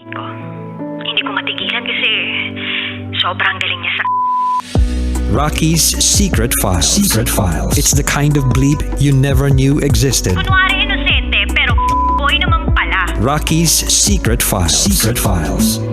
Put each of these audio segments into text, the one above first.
ko. Hindi ko matigilan kasi sobrang galing niya sa... Rocky's Secret Files. Secret Files. It's the kind of bleep you never knew existed. Kunwari inosente pero boy naman pala. Rocky's Secret Files. Secret Files.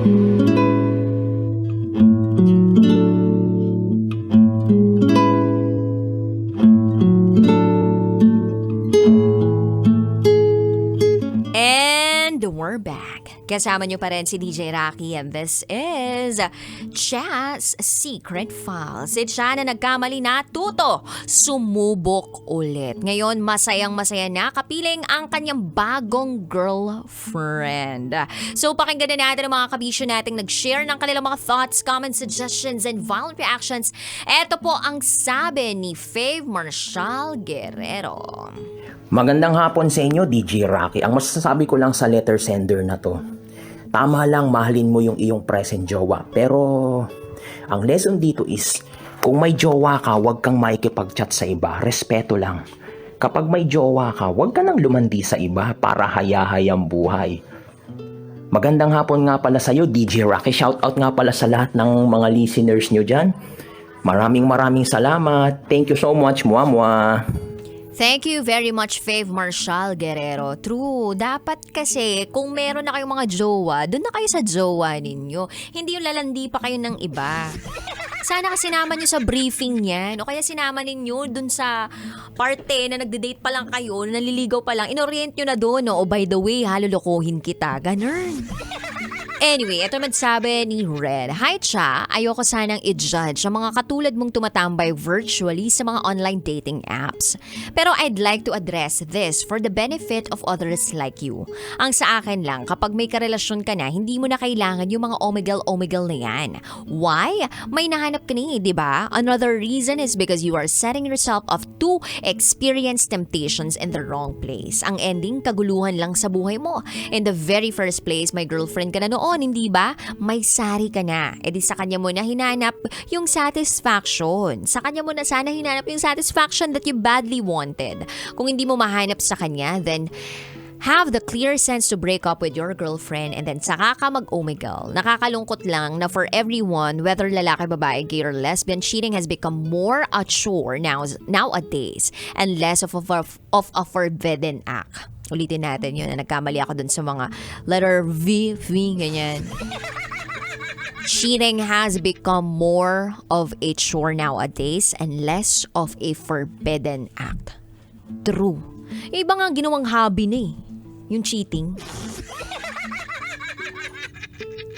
And we're back. Kasama niyo pa rin si DJ Rocky and this is Chas Secret Files. Si Cha na nagkamali na tuto, sumubok ulit. Ngayon, masayang-masaya na kapiling ang kanyang bagong girlfriend. So, pakinggan na natin ang mga kabisyo nating nag-share ng kanilang mga thoughts, comments, suggestions, and violent reactions. Ito po ang sabi ni Fave Marshall Guerrero. Magandang hapon sa inyo, DJ Rocky. Ang masasabi ko lang sa letter sender na to, tama lang mahalin mo yung iyong present jowa. Pero ang lesson dito is, kung may jowa ka, huwag kang maikipag-chat sa iba. Respeto lang. Kapag may jowa ka, huwag ka nang lumandi sa iba para hayahayang buhay. Magandang hapon nga pala sa iyo, DJ Rocky. Shoutout nga pala sa lahat ng mga listeners nyo dyan. Maraming salamat. Thank you so much. Mua. Thank you very much, Fave Marshall Guerrero. True, dapat kasi kung meron na kayong mga jowa, doon na kayo sa jowa ninyo. Hindi yung lalandi pa kayo ng iba. Sana kasi sinama nyo sa briefing yan o kaya sinama ninyo dun sa parte na nagde-date pa lang kayo, naliligaw pa lang, inorient nyo na doon. O by the way, halulukuhin kita. Ganun. Anyway, ito naman sabi ni Red. Hi, Cha. Ayoko sanang i-judge ang mga katulad mong tumatambay virtually sa mga online dating apps. Pero I'd like to address this for the benefit of others like you. Ang sa akin lang, kapag may karelasyon ka na, hindi mo na kailangan yung mga omegle-omegle na yan. Why? May nahanap ka ni, di ba? Another reason is because you are setting yourself up to experience temptations in the wrong place. Ang ending, kaguluhan lang sa buhay mo. In the very first place, may girlfriend ka na noon, hindi ba? May sari ka na. E di sa kanya mo na hinanap yung satisfaction. Sa kanya mo na sana hinanap yung satisfaction that you badly wanted. Kung hindi mo mahanap sa kanya, then have the clear sense to break up with your girlfriend and then saka ka mag-omegle. Nakakalungkot lang na for everyone, whether lalaki, babae, gay or lesbian, cheating has become more a chore nowadays and less of a forbidden act. Ulitin natin yun na nagkamali ako dun sa mga letter V, ganyan. Cheating has become more of a chore nowadays and less of a forbidden act. True. Iba nga ginawang hobby na yung cheating.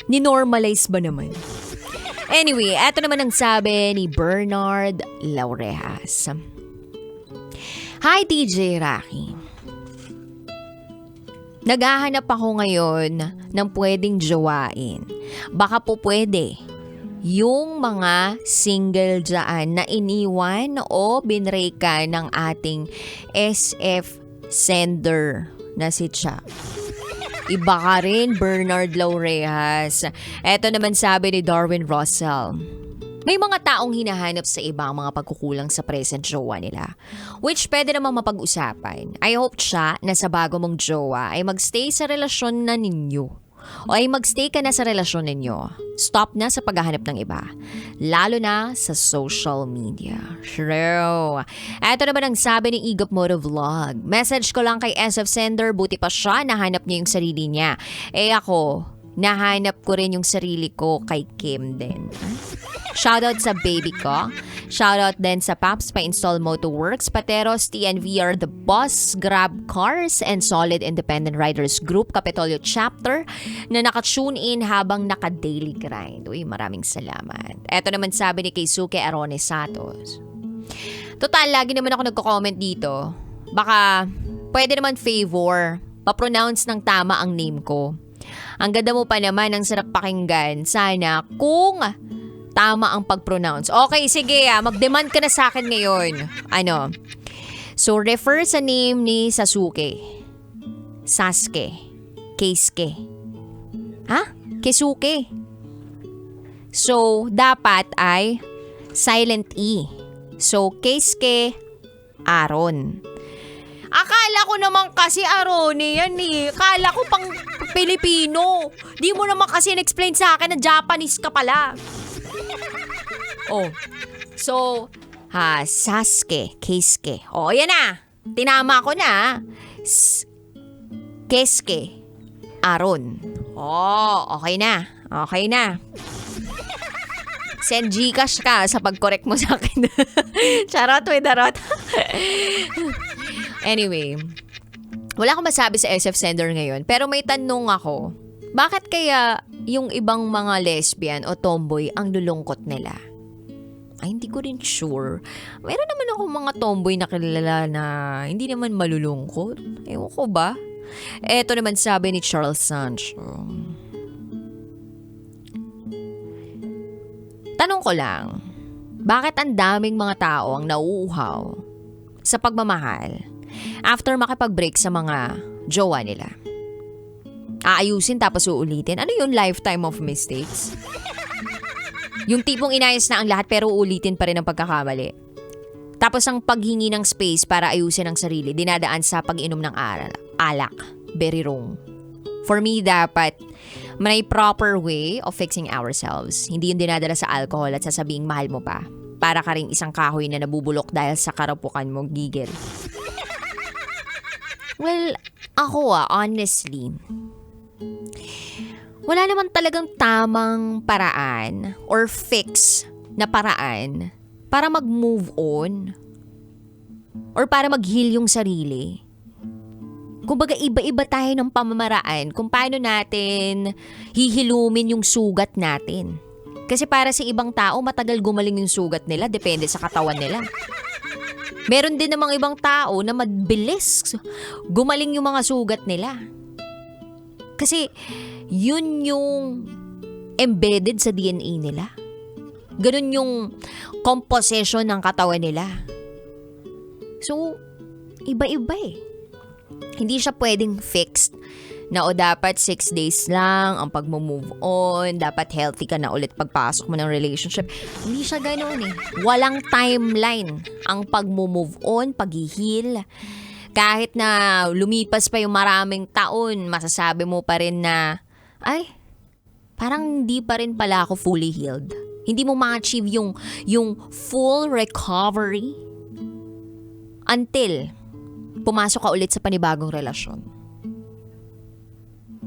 Ninormalize ba naman? Anyway, eto naman ang sabi ni Bernard Laurejas. Hi, DJ Rocky. Naghahanap ako ngayon ng pwedeng jowain. Baka po pwede. Yung mga single dyan na iniwan o binreka ng ating SF sender na si Cha. Iba ka rin, Bernard Laurejas. Eto naman sabi ni Darwin Russell. May mga taong hinahanap sa iba ang mga pagkukulang sa present jowa nila, which pwede namang mapag-usapan. I hope siya na sa bago mong jowa ay magstay sa relasyon na ninyo. O ay magstay ka na sa relasyon ninyo. Stop na sa paghahanap ng iba. Lalo na sa social media. True. Ito naman ang sabi ni Igop Moto Vlog. Message ko lang kay SF Sender, buti pa siya nahanap niya yung sarili niya. Eh ako, nahanap ko rin yung sarili ko kay Kim din. Shoutout sa baby ko. Shoutout din sa Paps pa-install Motoworks, Pateros, TNVR, The Boss, Grab Cars, and Solid Independent Riders Group, Kapitolyo Chapter, na naka-tune in habang naka-daily grind. Uy, maraming salamat. Eto naman sabi ni Keisuke Arones Santos. Total, lagi naman ako nagko-comment dito. Baka, pwede naman favor, pa-pronounce ng tama ang name ko. Ang ganda mo pa naman, ang sarap pakinggan. Sana kung tama ang pag-pronounce. Okay, sige mag-demand ka na sa akin ngayon. Ano? So, refer sa name ni Sasuke. Sasuke. Keisuke. Ha? Keisuke. So, dapat ay silent E. So, Keisuke Aaron. Akala ko naman kasi Arone yan eh. Akala ko pang Pilipino. Di mo naman kasi in-explain sa akin na Japanese ka pala. Oh. So, Sasuke, Keisuke. Oh, yan na. Tinama ko na. Keisuke, Aron. Oh, okay na. Okay na. Send Gcash ka sa pag-correct mo sa akin. Charot with darot. Anyway, wala akong masabi sa SF Sender ngayon. Pero may tanong ako. Bakit kaya yung ibang mga lesbian o tomboy ang lulungkot nila? Ay, hindi ko rin sure. Meron naman akong mga tomboy na kilala na hindi naman malulungkot. Ewan ko ba? Eto naman sabi ni Charles Sancho. Tanong ko lang, bakit ang daming mga tao ang nauuhaw sa pagmamahal after makipag-break sa mga jowa nila? Aayusin tapos uulitin. Ano yun, lifetime of mistakes? Yung tipong inayos na ang lahat pero uulitin pa rin ang pagkakamali. Tapos ang paghingi ng space para ayusin ang sarili, dinadaan sa pag-inom ng alak. Very wrong. For me, dapat may proper way of fixing ourselves. Hindi yung dinadala sa alcohol at sasabing mahal mo pa. Para ka rin isang kahoy na nabubulok dahil sa karapukan mo, gigil. Well, ako honestly, wala naman talagang tamang paraan or fix na paraan para mag-move on or para mag-heal yung sarili. Kumbaga iba-iba tayo ng pamamaraan kung paano natin hihilumin yung sugat natin. Kasi para sa ibang tao, matagal gumaling yung sugat nila, depende sa katawan nila. Meron din namang ibang tao na mabilis gumaling yung mga sugat nila. Kasi yun yung embedded sa DNA nila. Ganun yung composition ng katawan nila. So, iba-iba eh. Hindi siya pwedeng fixed na o dapat 6 days lang ang pag-move on, dapat healthy ka na ulit pagpasok mo ng relationship. Hindi siya ganoon eh. Walang timeline ang pag-move on, pag-heal. Kahit na lumipas pa yung maraming taon, masasabi mo pa rin na, ay, parang hindi pa rin pala ako fully healed. Hindi mo ma-achieve yung full recovery until pumasok ka ulit sa panibagong relasyon.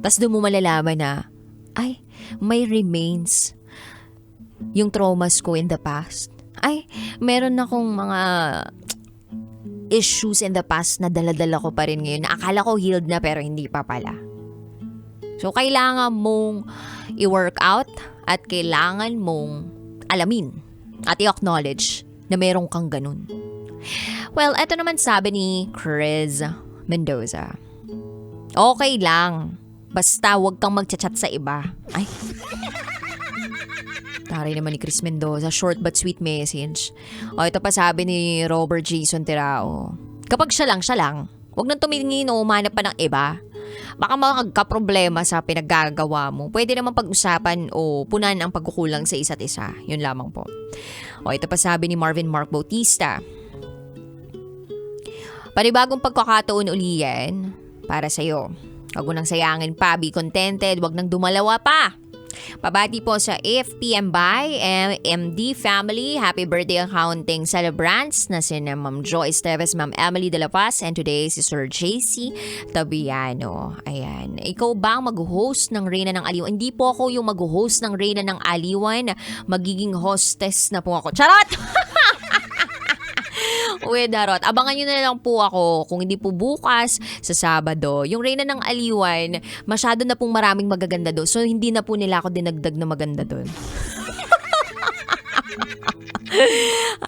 Tapos doon mo malalaman na, ay, may remains yung traumas ko in the past. Ay, meron akong mga issues in the past na dala-dala ko pa rin ngayon. Na akala ko healed na pero hindi pa pala. So, kailangan mong i-work out at kailangan mong alamin at i-acknowledge na meron kang ganun. Well, eto naman sabi ni Chris Mendoza. Okay lang. Basta wag kang magchat-chat sa iba. Ay. Taray naman ni Chris Mendoza. Short but sweet message. O, ito pa sabi ni Robert Jason Tirao. Kapag siya lang. Wag nang tumingin o umanap pa ng iba. Baka magkaproblema sa pinaggagawa mo. Pwede naman pag-usapan o punan ang pagkukulang sa isa't isa. Yun lamang po. O, ito pa sabi ni Marvin Mark Bautista. Panibagong pagkakataon uli yan para sa'yo. Huwag mo nang sayangin pa, be contented, huwag nang dumalawa pa. Pabati po sa AFPM by MD family. Happy birthday accounting celebrants na sina Ma'am Joyce Teves, Ma'am Emily De La Paz, and today si Sir JC Tabiano. Ayan. Ikaw ba ang mag-host ng Reyna ng Aliwan? Hindi po ako yung mag-host ng Reyna ng Aliwan. Magiging hostess na po ako. Charot! Uwe, darot. Abangan nyo na lang po ako kung hindi po bukas sa Sabado. Yung Reyna ng Aliwan, masyado na pong maraming magaganda doon. So, hindi na po nila ako dinagdag na maganda doon.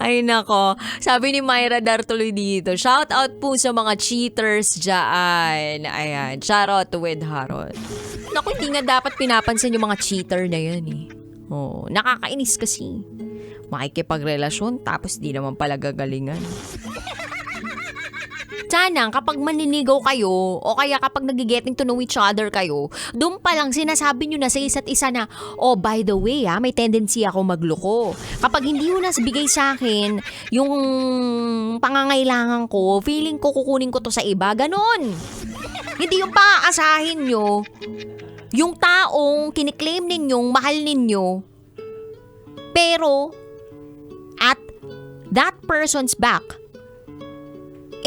Ay, nako. Sabi ni Myra Dartuloy dito, shout out po sa mga cheaters dyan. Ayan, charot with Harot. Naku, hindi nga dapat pinapansin yung mga cheater na yan eh. Oh, nakakainis kasi. Makikipagrelasyon tapos di naman pala gagalingan. Sana kapag maninigaw kayo o kaya kapag nag-getting to know each other kayo, doon pa lang sinasabi nyo na sa isa't isa na, oh by the way may tendency ako magloko. Kapag hindi mo nasbigay sa akin yung pangangailangan ko, feeling ko kukunin ko to sa iba, ganon. Hindi yung paaasahin nyo yung taong kiniklaim ninyong mahal ninyo, pero at that person's back,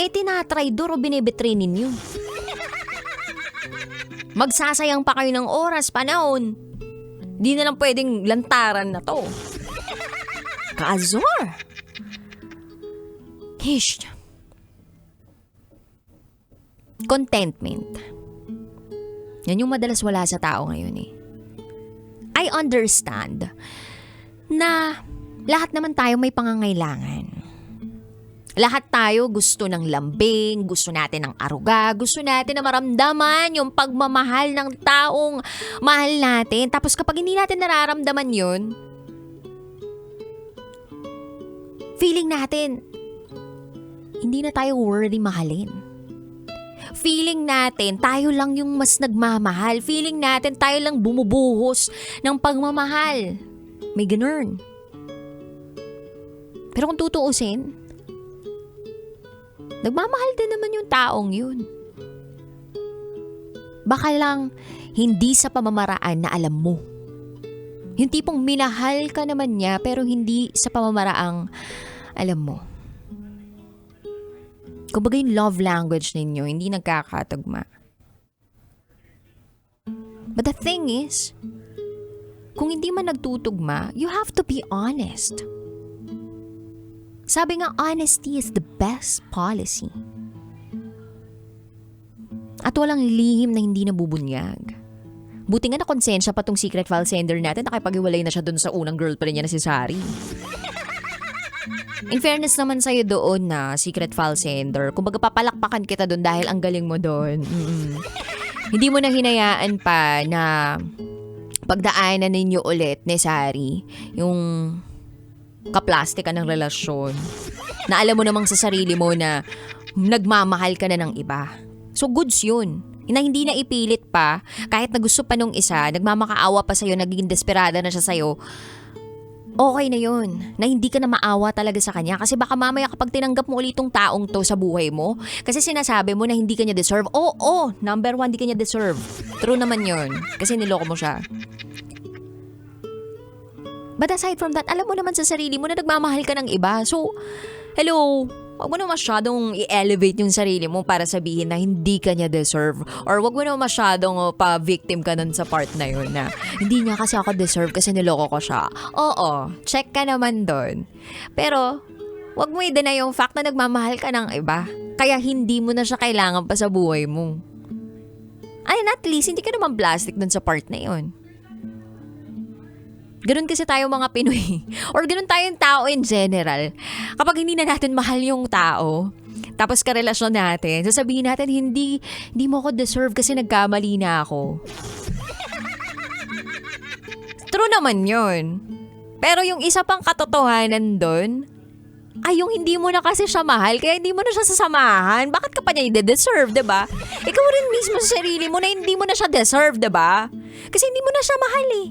tinatraidor o binibetray ninyo. Magsasayang pa kayo ng oras, panahon. Di na lang pwedeng lantaran na to. Kaazor. Hish. Contentment. Yan yung madalas wala sa tao ngayon eh. I understand na lahat naman tayo may pangangailangan. Lahat tayo gusto ng lambing, gusto natin ng aruga, gusto natin na maramdaman yung pagmamahal ng taong mahal natin. Tapos kapag hindi natin nararamdaman yun, feeling natin, hindi na tayo worthy mahalin. Feeling natin, tayo lang yung mas nagmamahal. Feeling natin, tayo lang bumubuhos ng pagmamahal. May ganun. Pero kung tutuusin, nagmamahal din naman yung taong yun. Baka lang hindi sa pamamaraan na alam mo. Yung tipong minahal ka naman niya pero hindi sa pamamaraang alam mo. Kumbaga yung love language ninyo hindi nagkakatugma. But the thing is, kung hindi man nagtutugma, you have to be honest. Sabi nga, honesty is the best policy. At walang lihim na hindi nabubunyag. Buti nga na konsensya pa tong secret file sender natin, nakipag-iwalay na siya dun sa unang girlfriend niya na si Sari. In fairness naman sa'yo doon na secret file sender, kumbaga papalakpakan kita doon dahil ang galing mo doon. Hindi mo na hinayaan pa na pagdaanan ninyo ulit ni Sari yung kaplastika ng relasyon. Na alam mo namang sa sarili mo na nagmamahal ka na ng iba. So goods yun. Na hindi na ipilit pa, kahit na gusto pa nung isa, nagmamakaawa pa sa'yo, nagiging desperada na siya sa'yo, okay na yun. Na hindi ka na maawa talaga sa kanya. Kasi baka mamaya kapag tinanggap mo ulit itong taong to sa buhay mo, kasi sinasabi mo na hindi ka niya deserve. Oo, number 1, hindi ka niya deserve. True naman yun. Kasi niloko mo siya. But aside from that, alam mo naman sa sarili mo na nagmamahal ka ng iba. So, hello, wag mo na masyadong i-elevate yung sarili mo para sabihin na hindi ka niya deserve. Or wag mo na masyadong pa-victim ka nun sa part na yun na hindi niya kasi ako deserve kasi niloko ko siya. Oo, check ka naman doon. Pero, wag mo i-deny yung fact na nagmamahal ka ng iba. Kaya hindi mo na siya kailangan pa sa buhay mo. Ay, at least, hindi ka naman plastic dun sa part na yun. Ganun kasi tayo mga Pinoy. Or ganun tayong tao in general. Kapag hindi na natin mahal yung tao, tapos karelasyon natin, sasabihin natin, hindi mo ako deserve kasi nagkamali na ako. True naman yun. Pero yung isa pang katotohanan doon, ay yung hindi mo na kasi siya mahal, kaya hindi mo na siya sasamahan. Bakit ka pa niya i-deserve, diba? Ikaw rin mismo sa sarili mo na hindi mo na siya deserve, diba? Kasi hindi mo na siya mahal eh.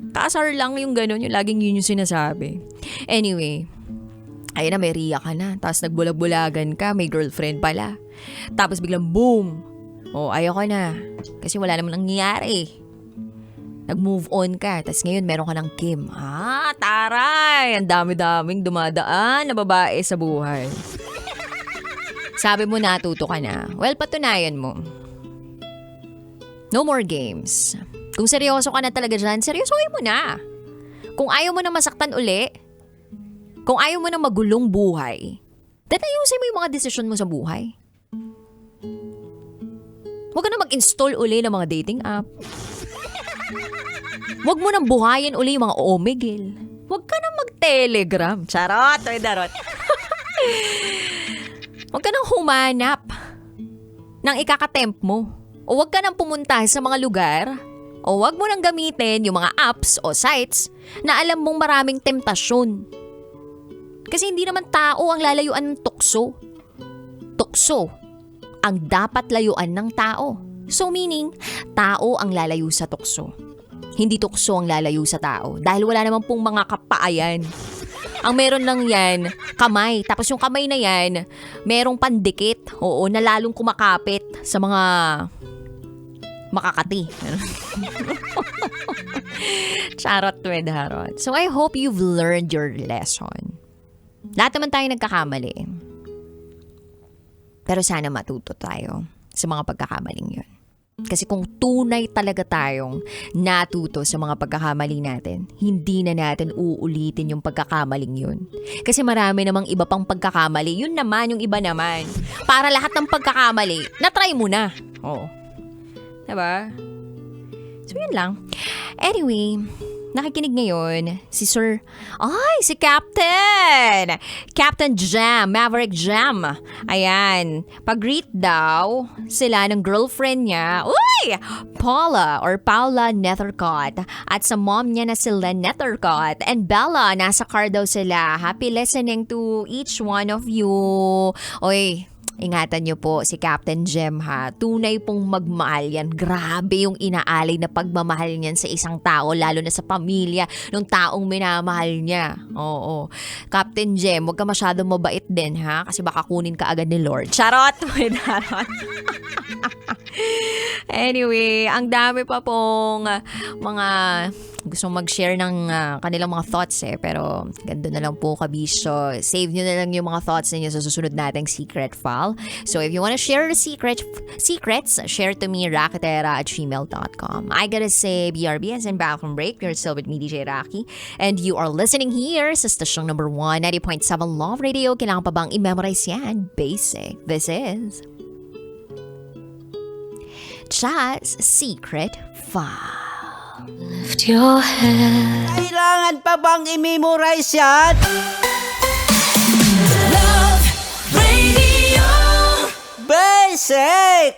Kaasar lang yung gano'n, yung laging yun yung sinasabi. Anyway, ayun na, may riya ka na. Tapos nagbulag-bulagan ka, may girlfriend pala. Tapos biglang boom! Oh, ayoko na. Kasi wala naman nangyayari. Nag-move on ka. Tapos ngayon meron ka ng Kim. Taray! Ang dami-daming dumadaan na babae sa buhay. Sabi mo natuto ka na. Well, patunayan mo. No more games. Kung seryoso ka na talaga dyan, seryosohin mo na. Kung ayaw mo na masaktan uli, kung ayaw mo na magulong buhay, then ayusin mo yung mga desisyon mo sa buhay. Huwag ka na mag-install uli ng mga dating app. Huwag mo nang buhayin uli yung mga Omegle. Huwag ka na mag-Telegram. Charot, oy darot. Huwag ka nang humanap ng ikakatemp mo. O huwag ka nang pumunta sa mga lugar. O wag mo nang gamitin yung mga apps o sites na alam mong maraming temptasyon. Kasi hindi naman tao ang lalayuan ng tukso. Tukso ang dapat layuan ng tao. So meaning, tao ang lalayo sa tukso. Hindi tukso ang lalayo sa tao. Dahil wala naman pong mga kapaayan. Ang meron lang yan, kamay. Tapos yung kamay na yan, merong pandikit. Oo, na lalong kumakapit sa mga makakati. Charot with harot. So I hope you've learned your lesson. Lahat naman tayo nagkakamali. Pero sana matuto tayo sa mga pagkakamaling yun. Kasi kung tunay talaga tayong natuto sa mga pagkakamali natin, hindi na natin uulitin yung pagkakamaling yun. Kasi marami namang iba pang pagkakamali. Yun naman, yung iba naman. Para lahat ng pagkakamali, na-try mo na. Oo. Diba? So yun lang. Anyway, nakikinig ngayon si si Captain Jam, Maverick Jam. Ayan, pag-greet daw sila ng girlfriend niya, Paula Nethercott, at sa mom niya na sila Nethercott and Bella, nasa car daw sila. Happy listening to each one of you. Ingatan niyo po si Captain Jem ha. Tunay pong magmahal yan. Grabe yung inaalay na pagmamahal niyan sa isang tao, lalo na sa pamilya ng taong minamahal niya. Oo. Captain Jem, huwag ka masyadong mabait din ha. Kasi baka kunin ka agad ni Lord. Charot! Anyway, ang dami pa pong mga gustong mag-share ng kanilang mga thoughts pero ganda na lang po kabisyo. Save nyo na lang yung mga thoughts ninyo sa susunod nating secret file. So if you want to share the secrets, share to me, raketera@gmail.com. I gotta say, BRBS and back from break. You're still with me, DJ Rocky. And you are listening here sa station number 1, 90.7 Love Radio. Kailangan pa bang i-memorize yan? Basic. This is Chat's Secret File. Lift your head. Kailangan pa bang i-memorize yan? Love Radio. Basic!